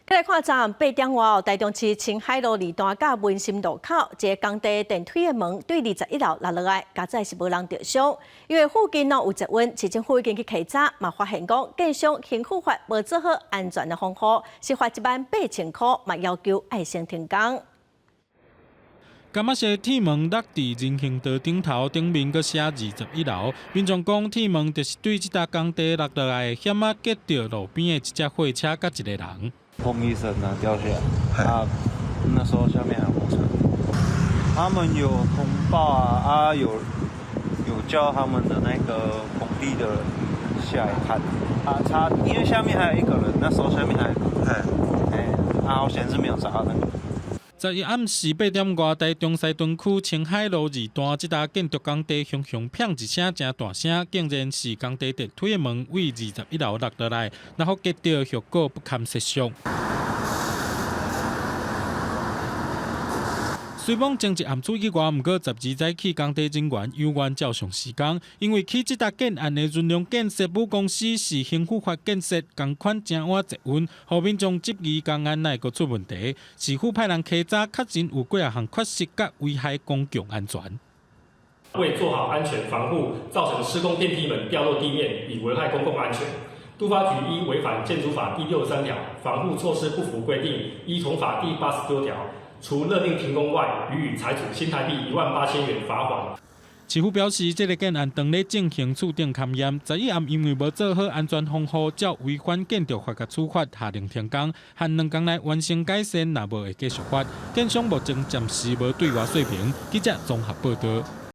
再来看昨暗8点外，台中市青海路二段甲文心路口一个工地电梯的门对21楼落落来，加载是无人着伤。因为附近有积温，市政府已经去稽查，嘛发现讲建商刑负法无做好安全的防护，是罚18000块，嘛要求爱先停工。柑仔色铁门落伫人行道顶头，顶面阁写21楼。民众讲，铁门就是对这搭工地落落来，险啊夹到路边的一只货车甲一个人。砰一声啊，掉下来啊！那时候下面还有火车，他们有通报啊，有叫他们的那个工地的人下来看啊，因为下面还有一个人，那时候下面还有一个人，好险是没有砸到那个。11暗时8点外，在中西屯区青海路2段这搭建筑工地雄雄砰一声真大声，竟然是工地电梯的门为21楼落落来，然后夹到效果不堪设想。虽望前一暗处以外，毋过12早起工地人员有愿照常施工，因为起这搭建案的润良建设母公司是刑负法建设，工款正晚积温，后面将质疑工案乃阁出问题。市府派人稽查，确认有几项缺失，甲危害公共安全。未做好安全防护，造成施工电梯门掉落地面，以危害公共安全。都发局依违反建筑法第63条，防护措施不符规定，依从法第86条。除勒令停工外，予以裁处新台币18000元罚款。市府表示，这个建案当咧进行厝顶勘验，11暗因为无做好安全防护，照违反建筑法甲处罚，下令停工，限2天内完成改善，若无会继续罚。建商目前暂时无对外说明。记者综合报道。